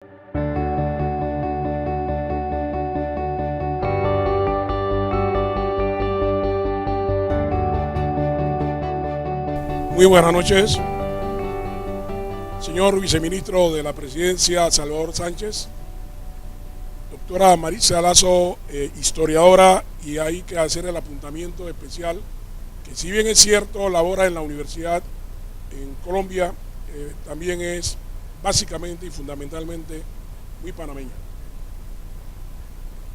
Muy buenas noches, señor viceministro de la Presidencia, Salvador Sánchez, doctora Maritza Lazo, historiadora, y hay que hacer el apuntamiento especial que, si bien es cierto, labora en la universidad en Colombia, también es básicamente y fundamentalmente muy panameña.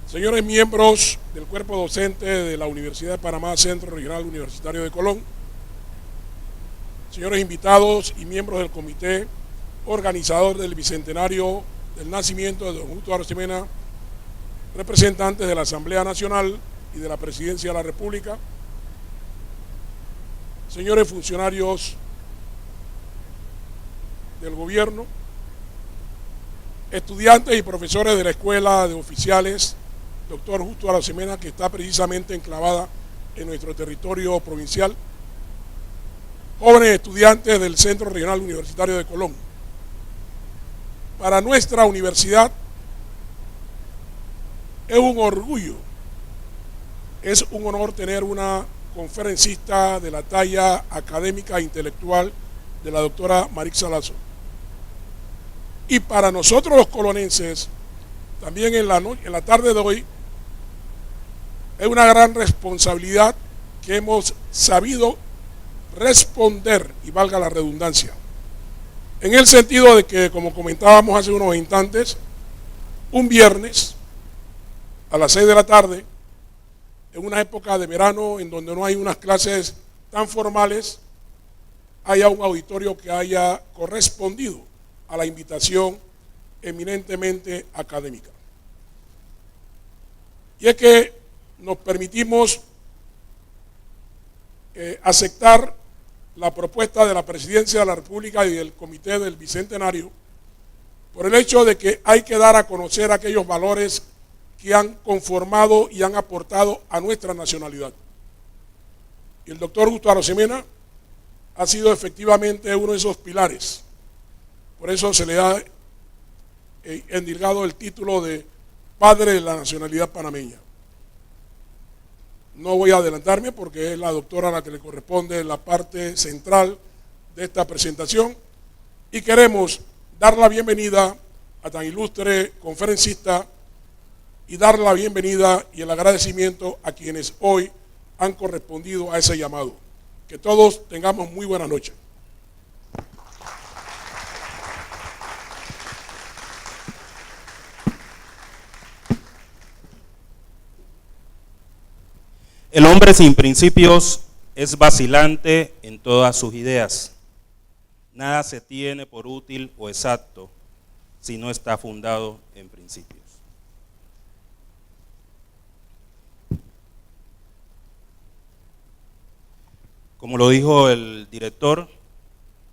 Señores miembros del cuerpo docente de la Universidad de Panamá, Centro Regional Universitario de Colón, señores invitados y miembros del comité organizador del bicentenario del nacimiento de don Justo Arosemena, representantes de la Asamblea Nacional y de la Presidencia de la República, señores funcionarios del gobierno, estudiantes y profesores de la Escuela de Oficiales Dr. Justo Arosemena, que está precisamente enclavada en nuestro territorio provincial, jóvenes estudiantes del Centro Regional Universitario de Colón. Para nuestra universidad es un orgullo, es un honor tener una conferencista de la talla académica e intelectual de la doctora Maritza Lazo. Y para nosotros los colonenses, también en la tarde de hoy, es una gran responsabilidad que hemos sabido responder, y valga la redundancia, en el sentido de que, como comentábamos hace unos instantes, un viernes a las 6 de la tarde, en una época de verano en donde no hay unas clases tan formales, haya un auditorio que haya correspondido a la invitación eminentemente académica. Y es que nos permitimos aceptar la propuesta de la Presidencia de la República y del Comité del Bicentenario por el hecho de que hay que dar a conocer aquellos valores que han conformado y han aportado a nuestra nacionalidad. Y el doctor Justo Arosemena ha sido efectivamente uno de esos pilares. Por eso se le ha endilgado el título de Padre de la Nacionalidad Panameña. No voy a adelantarme porque es la doctora a la que le corresponde la parte central de esta presentación, y queremos dar la bienvenida a tan ilustre conferencista y dar la bienvenida y el agradecimiento a quienes hoy han correspondido a ese llamado. Que todos tengamos muy buenas noches. El hombre sin principios es vacilante en todas sus ideas. Nada se tiene por útil o exacto si no está fundado en principios. Como lo dijo el director,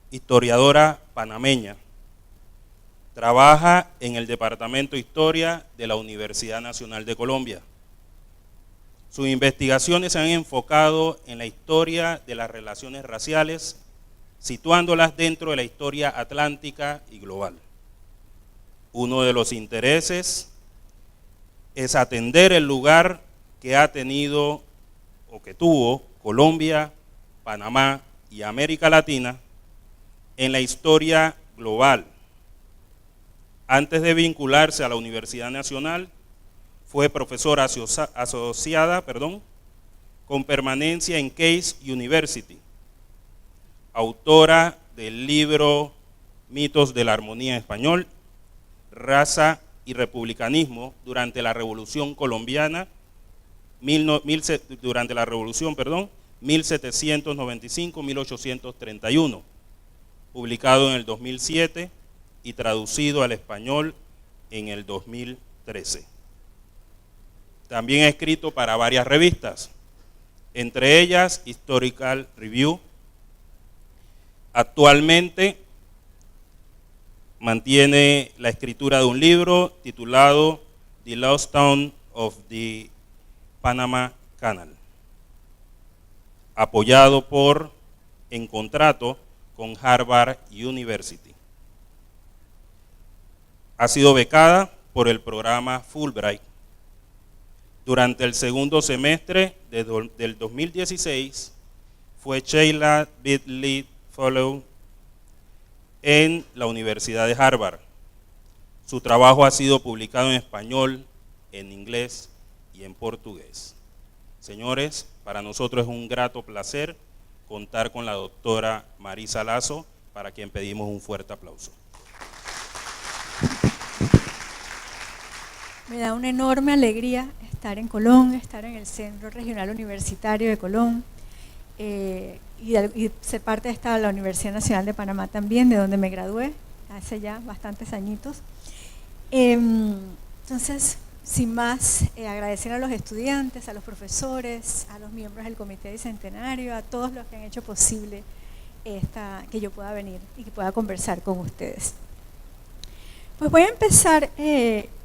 historiadora panameña, trabaja en el Departamento de Historia de la Universidad Nacional de Colombia. Sus investigaciones se han enfocado en la historia de las relaciones raciales, situándolas dentro de la historia atlántica y global. Uno de los intereses es atender el lugar que ha tenido o que tuvo Colombia, Panamá y América Latina en la historia global. Antes de vincularse a la Universidad Nacional, fue profesora asociada con permanencia en Case University, autora del libro Mitos de la Armonía en Español, Raza y Republicanismo durante la Revolución Colombiana, 1795-1831, publicado en el 2007 y traducido al español en el 2013. También ha escrito para varias revistas, entre ellas Historical Review. Actualmente mantiene la escritura de un libro titulado The Lost Town of the Panama Canal, apoyado en contrato con Harvard University. Ha sido becada por el programa Fulbright. Durante el segundo semestre del 2016 fue Sheila Bidley Fellow en la Universidad de Harvard. Su trabajo ha sido publicado en español, en inglés y en portugués. Señores, para nosotros es un grato placer contar con la doctora Marisa Lazo, para quien pedimos un fuerte aplauso. Me da una enorme alegría estar en Colón, estar en el Centro Regional Universitario de Colón y ser parte de la Universidad Nacional de Panamá también, de donde me gradué hace ya bastantes añitos. Entonces, sin más, agradecer a los estudiantes, a los profesores, a los miembros del Comité Bicentenario, a todos los que han hecho posible que yo pueda venir y que pueda conversar con ustedes. Pues voy a empezar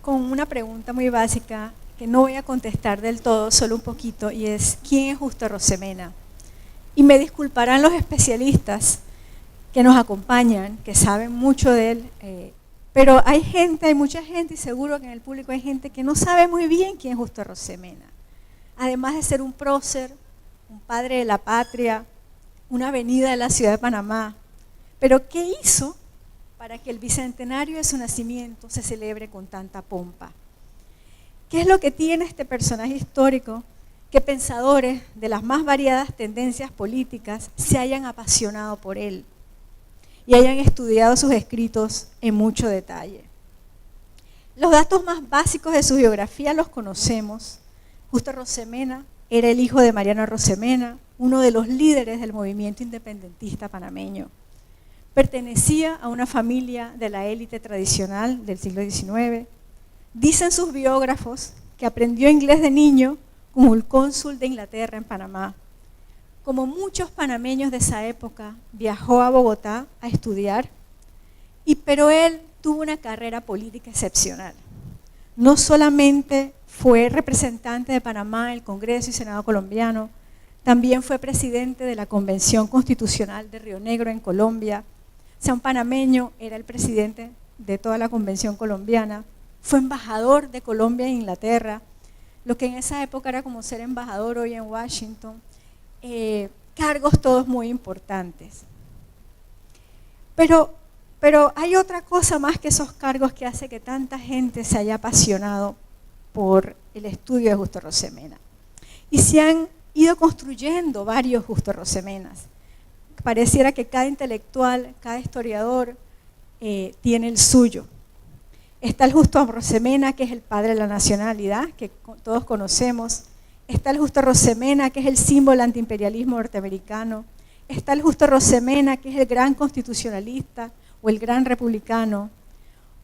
con una pregunta muy básica que no voy a contestar del todo, solo un poquito, y es ¿quién es Justo Arosemena? Y me disculparán los especialistas que nos acompañan, que saben mucho de él, pero hay mucha gente, y seguro que en el público hay gente que no sabe muy bien quién es Justo Arosemena. Además de ser un prócer, un padre de la patria, una avenida de la ciudad de Panamá. Pero ¿qué hizo para que el bicentenario de su nacimiento se celebre con tanta pompa? ¿Qué es lo que tiene este personaje histórico que pensadores de las más variadas tendencias políticas se hayan apasionado por él y hayan estudiado sus escritos en mucho detalle? Los datos más básicos de su biografía los conocemos. Justo Arosemena era el hijo de Mariano Arosemena, uno de los líderes del movimiento independentista panameño. Pertenecía a una familia de la élite tradicional del siglo XIX. Dicen sus biógrafos que aprendió inglés de niño como el cónsul de Inglaterra en Panamá. Como muchos panameños de esa época, viajó a Bogotá a estudiar, pero él tuvo una carrera política excepcional. No solamente fue representante de Panamá en el Congreso y Senado colombiano, también fue presidente de la Convención Constitucional de Río Negro en Colombia. O sea, un panameño era el presidente de toda la Convención colombiana, fue embajador de Colombia en Inglaterra, lo que en esa época era como ser embajador hoy en Washington, cargos todos muy importantes. Pero hay otra cosa más que esos cargos que hace que tanta gente se haya apasionado por el estudio de Justo Arosemena. Y se han ido construyendo varios Justo Arosemenas. Pareciera que cada intelectual, cada historiador tiene el suyo. Está el Justo Arosemena, que es el padre de la nacionalidad, que todos conocemos. Está el Justo Arosemena, que es el símbolo del antiimperialismo norteamericano. Está el Justo Arosemena, que es el gran constitucionalista o el gran republicano.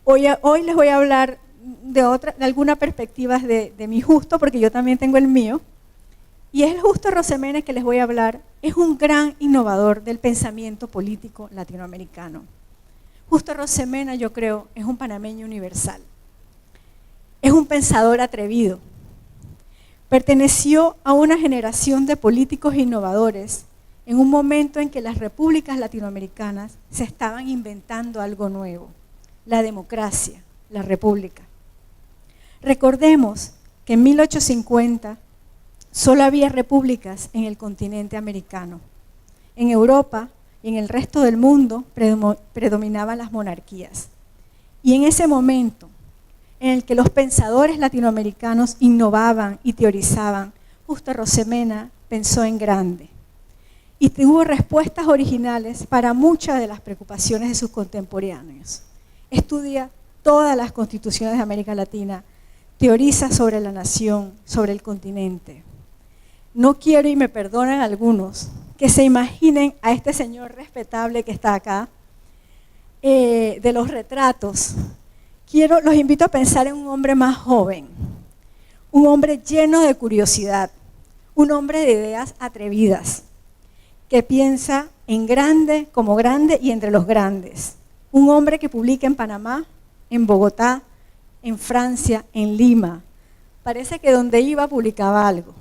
Hoy les voy a hablar de algunas perspectivas de mi Justo, porque yo también tengo el mío. Y es el Justo Arosemena que les voy a hablar, es un gran innovador del pensamiento político latinoamericano. Justo Arosemena, yo creo, es un panameño universal. Es un pensador atrevido. Perteneció a una generación de políticos innovadores en un momento en que las repúblicas latinoamericanas se estaban inventando algo nuevo, la democracia, la república. Recordemos que en 1850 solo había repúblicas en el continente americano. En Europa y en el resto del mundo predominaban las monarquías. Y en ese momento en el que los pensadores latinoamericanos innovaban y teorizaban, Justo Arosemena pensó en grande y tuvo respuestas originales para muchas de las preocupaciones de sus contemporáneos. Estudia todas las constituciones de América Latina, teoriza sobre la nación, sobre el continente. No quiero, y me perdonan algunos, que se imaginen a este señor respetable que está acá, de los retratos. Los invito a pensar en un hombre más joven, un hombre lleno de curiosidad, un hombre de ideas atrevidas, que piensa en grande, como grande y entre los grandes. Un hombre que publica en Panamá, en Bogotá, en Francia, en Lima. Parece que donde iba publicaba algo.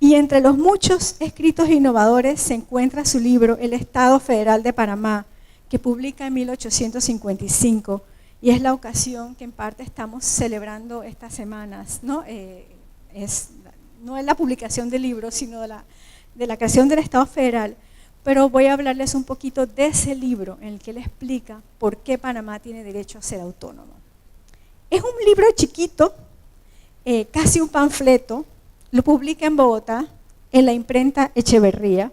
Y entre los muchos escritos innovadores se encuentra su libro El Estado Federal de Panamá, que publica en 1855 y es la ocasión que en parte estamos celebrando estas semanas, ¿no? No es la publicación del libro, sino de la creación del Estado Federal, pero voy a hablarles un poquito de ese libro en el que él explica por qué Panamá tiene derecho a ser autónomo. Es un libro chiquito, casi un panfleto, lo publica en Bogotá, en la imprenta Echeverría.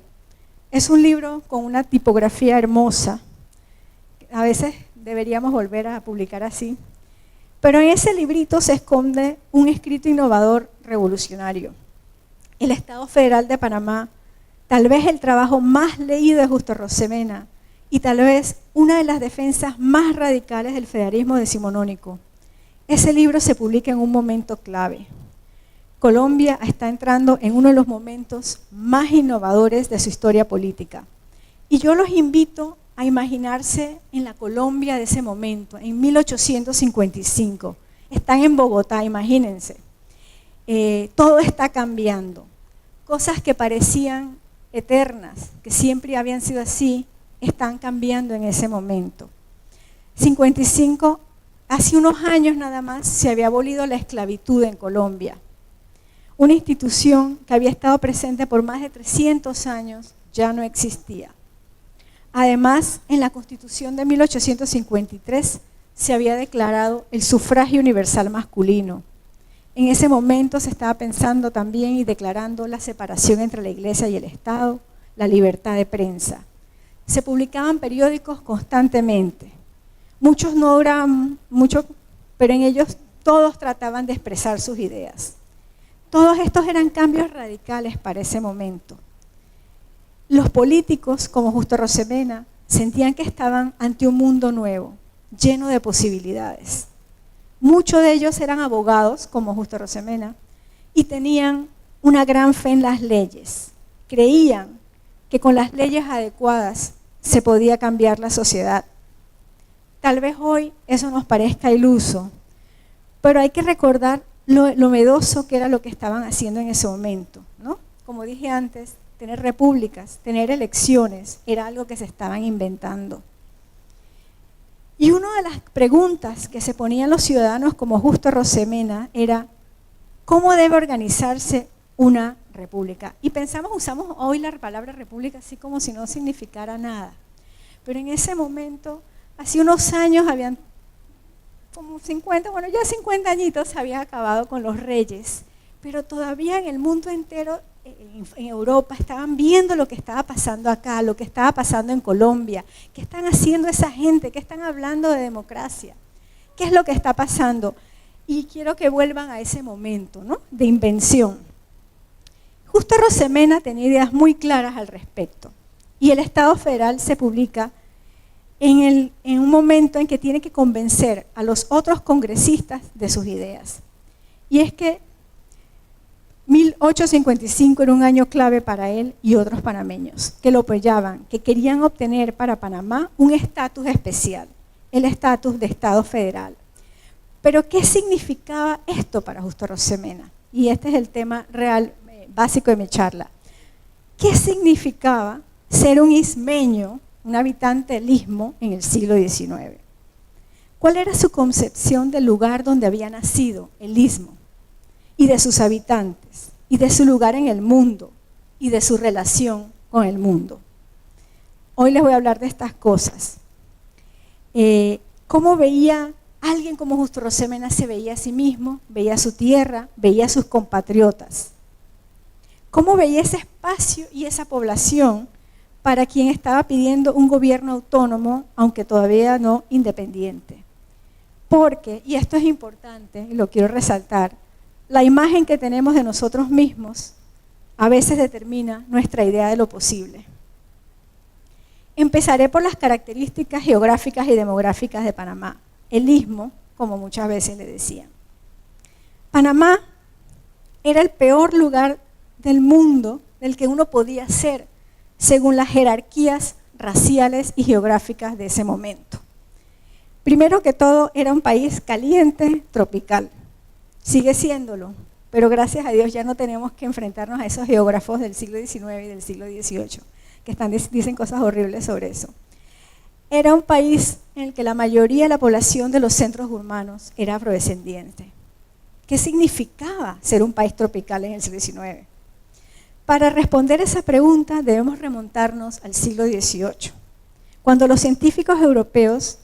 Es un libro con una tipografía hermosa, a veces deberíamos volver a publicar así, pero en ese librito se esconde un escrito innovador revolucionario. El Estado Federal de Panamá, tal vez el trabajo más leído de Justo Rosemena y tal vez una de las defensas más radicales del federalismo decimonónico. Ese libro se publica en un momento clave. Colombia está entrando en uno de los momentos más innovadores de su historia política. Y yo los invito a imaginarse en la Colombia de ese momento, en 1855. Están en Bogotá, imagínense. Todo está cambiando. Cosas que parecían eternas, que siempre habían sido así, están cambiando en ese momento. 55, hace unos años nada más, se había abolido la esclavitud en Colombia. Una institución que había estado presente por más de 300 años ya no existía. Además, en la Constitución de 1853 se había declarado el sufragio universal masculino. En ese momento se estaba pensando también y declarando la separación entre la Iglesia y el Estado, la libertad de prensa. Se publicaban periódicos constantemente. Muchos no duraban mucho, pero en ellos todos trataban de expresar sus ideas. Todos estos eran cambios radicales para ese momento. Los políticos, como Justo Rosemena, sentían que estaban ante un mundo nuevo, lleno de posibilidades. Muchos de ellos eran abogados, como Justo Rosemena, y tenían una gran fe en las leyes. Creían que con las leyes adecuadas se podía cambiar la sociedad. Tal vez hoy eso nos parezca iluso, pero hay que recordar lo novedoso que era lo que estaban haciendo en ese momento, ¿no? Como dije antes, tener repúblicas, tener elecciones, era algo que se estaban inventando. Y una de las preguntas que se ponían los ciudadanos como Justo Rosemena era, ¿cómo debe organizarse una república? Y usamos hoy la palabra república así como si no significara nada. Pero en ese momento, hace unos años habían como 50 añitos se habían acabado con los reyes, pero todavía en el mundo entero, en Europa, estaban viendo lo que estaba pasando acá, lo que estaba pasando en Colombia. ¿Qué están haciendo esa gente? ¿Qué están hablando de democracia? ¿Qué es lo que está pasando? Y quiero que vuelvan a ese momento, ¿no?, de invención. Justo Rosemena tenía ideas muy claras al respecto. Y el Estado Federal se publica en un momento en que tiene que convencer a los otros congresistas de sus ideas. Y es que 1855 era un año clave para él y otros panameños que lo apoyaban, que querían obtener para Panamá un estatus especial, el estatus de Estado Federal. Pero ¿qué significaba esto para Justo Rosemena? Y este es el tema real, básico de mi charla. ¿Qué significaba ser un ismeño, un habitante del istmo en el siglo XIX? ¿Cuál era su concepción del lugar donde había nacido, el istmo, y de sus habitantes, y de su lugar en el mundo, y de su relación con el mundo? Hoy les voy a hablar de estas cosas. ¿Cómo veía alguien como Justo Rosemena se veía a sí mismo, veía a su tierra, veía a sus compatriotas? ¿Cómo veía ese espacio y esa población para quien estaba pidiendo un gobierno autónomo, aunque todavía no independiente? Porque, y esto es importante, y lo quiero resaltar, la imagen que tenemos de nosotros mismos a veces determina nuestra idea de lo posible. Empezaré por las características geográficas y demográficas de Panamá. El istmo, como muchas veces le decían. Panamá era el peor lugar del mundo del que uno podía ser, según las jerarquías raciales y geográficas de ese momento. Primero que todo, era un país caliente, tropical. Sigue siéndolo, pero gracias a Dios ya no tenemos que enfrentarnos a esos geógrafos del siglo XIX y del siglo XVIII, que dicen cosas horribles sobre eso. era un país en el que la mayoría de la población de los centros urbanos era afrodescendiente. ¿Qué significaba ser un país tropical en el siglo XIX? Para responder esa pregunta debemos remontarnos al siglo XVIII, cuando los científicos europeos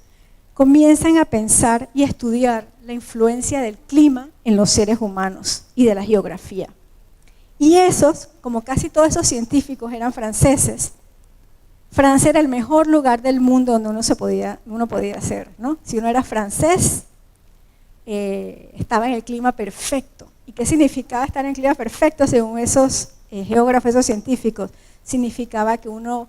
comienzan a pensar y a estudiar la influencia del clima en los seres humanos y de la geografía. Y esos, como casi todos esos científicos eran franceses, Francia era el mejor lugar del mundo donde uno podía ser, ¿no? Si uno era francés, estaba en el clima perfecto. ¿Y qué significaba estar en el clima perfecto según esos geógrafos, esos científicos? Significaba que uno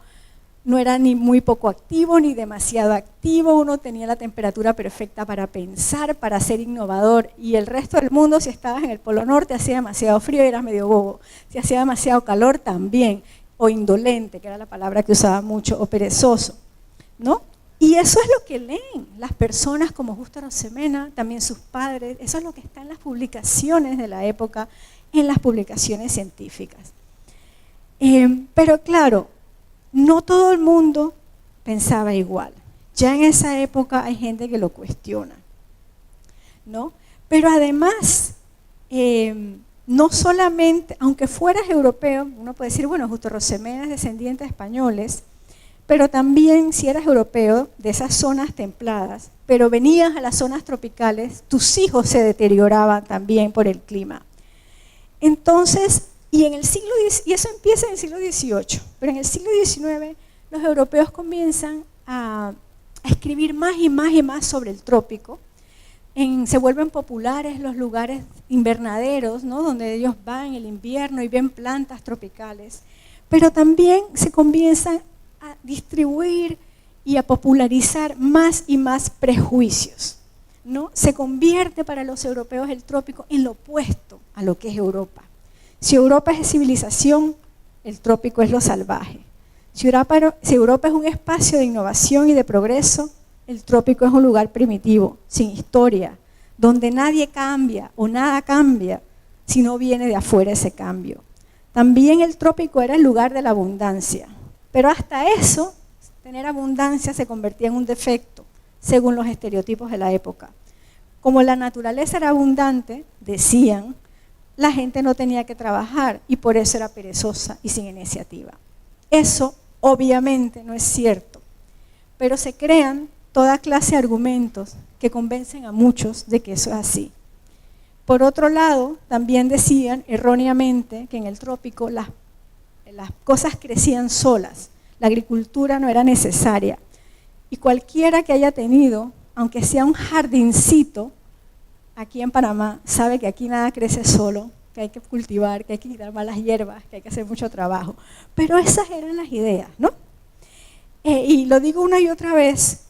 no era ni muy poco activo ni demasiado activo, uno tenía la temperatura perfecta para pensar, para ser innovador, y el resto del mundo, si estabas en el Polo Norte, hacía demasiado frío y eras medio bobo, si hacía demasiado calor también, o indolente, que era la palabra que usaba mucho, o perezoso, ¿no? Y eso es lo que leen las personas como Justo Arosemena, también sus padres, eso es lo que está en las publicaciones de la época, en las publicaciones científicas. Pero claro, no todo el mundo pensaba igual. Ya en esa época hay gente que lo cuestiona, ¿no? Pero además, no solamente, aunque fueras europeo, uno puede decir, bueno, Justo Arosemena es descendiente de españoles, pero también si eras europeo de esas zonas templadas, pero venías a las zonas tropicales, tus hijos se deterioraban también por el clima. Entonces, y eso empieza en el siglo XVIII, pero en el siglo XIX los europeos comienzan a escribir más y más y más sobre el trópico. Se vuelven populares los lugares invernaderos, ¿no? Donde ellos van en el invierno y ven plantas tropicales, pero también se comienzan a distribuir y a popularizar más y más prejuicios, ¿no? Se convierte para los europeos el trópico en lo opuesto a lo que es Europa. Si Europa es civilización, el trópico es lo salvaje. Si Europa es un espacio de innovación y de progreso, el trópico es un lugar primitivo, sin historia, donde nadie cambia o nada cambia si no viene de afuera ese cambio. También el trópico era el lugar de la abundancia, pero hasta eso, tener abundancia se convertía en un defecto, según los estereotipos de la época. Como la naturaleza era abundante, decían, la gente no tenía que trabajar y por eso era perezosa y sin iniciativa. Eso obviamente no es cierto, pero se crean toda clase de argumentos que convencen a muchos de que eso es así. Por otro lado, también decían erróneamente que en el trópico las cosas crecían solas, la agricultura no era necesaria y cualquiera que haya tenido, aunque sea un jardincito, aquí en Panamá sabe que aquí nada crece solo, que hay que cultivar, que hay que quitar malas hierbas, que hay que hacer mucho trabajo. Pero esas eran las ideas, ¿no? Y lo digo una y otra vez,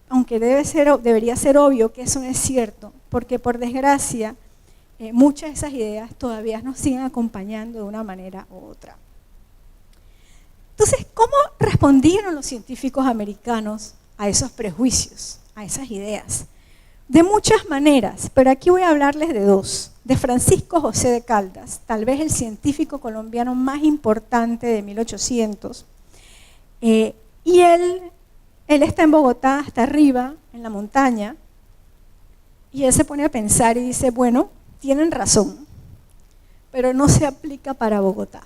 aunque debería ser obvio que eso no es cierto, porque por desgracia muchas de esas ideas todavía nos siguen acompañando de una manera u otra. Entonces, ¿cómo respondieron los científicos americanos a esos prejuicios, a esas ideas? De muchas maneras, pero aquí voy a hablarles de dos. De Francisco José de Caldas, tal vez el científico colombiano más importante de 1800. Y él está en Bogotá, hasta arriba, en la montaña, y él se pone a pensar y dice, bueno, tienen razón, pero no se aplica para Bogotá.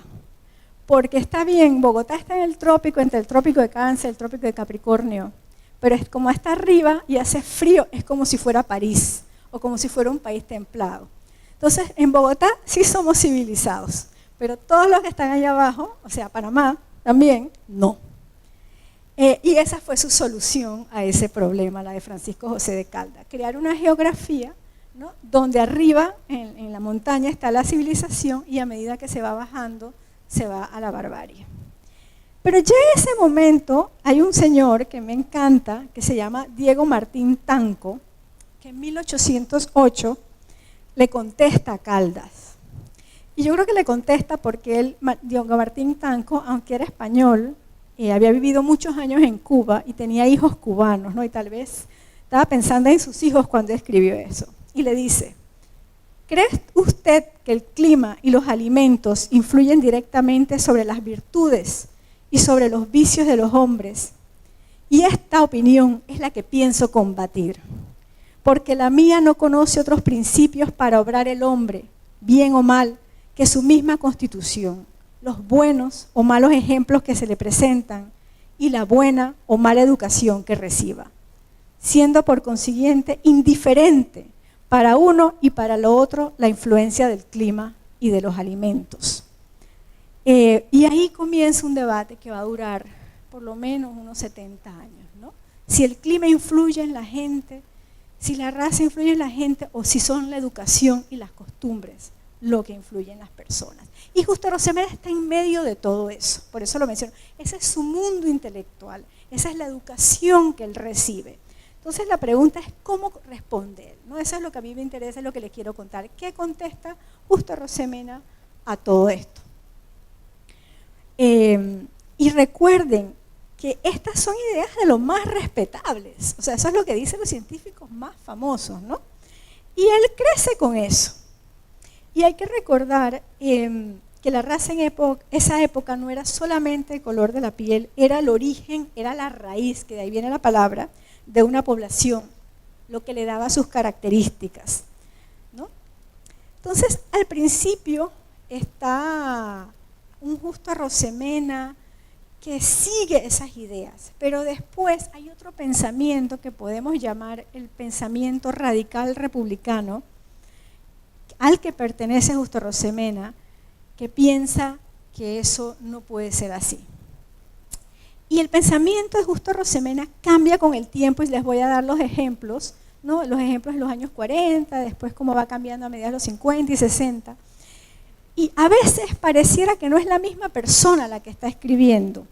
Porque está bien, Bogotá está en el trópico, entre el trópico de Cáncer y el trópico de Capricornio, pero es como está arriba y hace frío, es como si fuera París o como si fuera un país templado. Entonces, en Bogotá sí somos civilizados, pero todos los que están allá abajo, o sea, Panamá también, no. Y esa fue su solución a ese problema, la de Francisco José de Caldas, crear una geografía, ¿no? Donde arriba, en la montaña, está la civilización y a medida que se va bajando, se va a la barbarie. Pero ya en ese momento hay un señor que me encanta, que se llama Diego Martín Tanco, que en 1808 le contesta a Caldas. Y yo creo que le contesta porque Diego Martín Tanco, aunque era español, había vivido muchos años en Cuba y tenía hijos cubanos, ¿no? Y tal vez estaba pensando en sus hijos cuando escribió eso. Y le dice, ¿cree usted que el clima y los alimentos influyen directamente sobre las virtudes y sobre los vicios de los hombres? Y esta opinión es la que pienso combatir, porque la mía no conoce otros principios para obrar el hombre, bien o mal, que su misma constitución, los buenos o malos ejemplos que se le presentan y la buena o mala educación que reciba, siendo por consiguiente indiferente para uno y para lo otro la influencia del clima y de los alimentos. Y ahí comienza un debate que va a durar por lo menos unos 70 años, ¿no? Si el clima influye en la gente, si la raza influye en la gente o si son la educación y las costumbres lo que influye en las personas. Y Justo Arosemena está en medio de todo eso, por eso lo menciono. Ese es su mundo intelectual, esa es la educación que él recibe. Entonces la pregunta es cómo responde él, ¿no? Eso es lo que a mí me interesa, es lo que les quiero contar. ¿Qué contesta Justo Arosemena a todo esto? Y recuerden que estas son ideas de lo más respetables, o sea, eso es lo que dicen los científicos más famosos, ¿no? Y él crece con eso. Y hay que recordar que la raza en esa época no era solamente el color de la piel, era el origen, era la raíz, que de ahí viene la palabra, de una población, lo que le daba sus características, ¿no? Entonces, al principio está un Justo Arosemena que sigue esas ideas, pero después hay otro pensamiento que podemos llamar el pensamiento radical republicano, al que pertenece Justo Arosemena, que piensa que eso no puede ser así. Y el pensamiento de Justo Arosemena cambia con el tiempo y les voy a dar los ejemplos, ¿no? Los ejemplos de los años 40, después cómo va cambiando a mediados de los 50 y 60. Y a veces pareciera que no es la misma persona la que está escribiendo,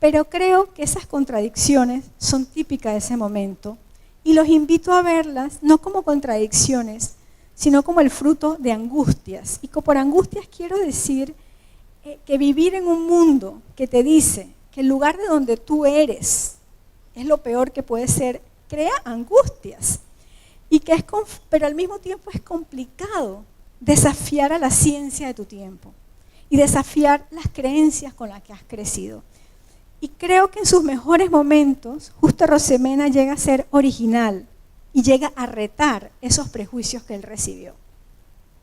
pero creo que esas contradicciones son típicas de ese momento y los invito a verlas no como contradicciones, sino como el fruto de angustias. Y por angustias quiero decir que vivir en un mundo que te dice que el lugar de donde tú eres es lo peor que puede ser, crea angustias. Y que pero al mismo tiempo es complicado desafiar a la ciencia de tu tiempo y desafiar las creencias con las que has crecido. Y creo que en sus mejores momentos, Justo Arosemena llega a ser original y llega a retar esos prejuicios que él recibió.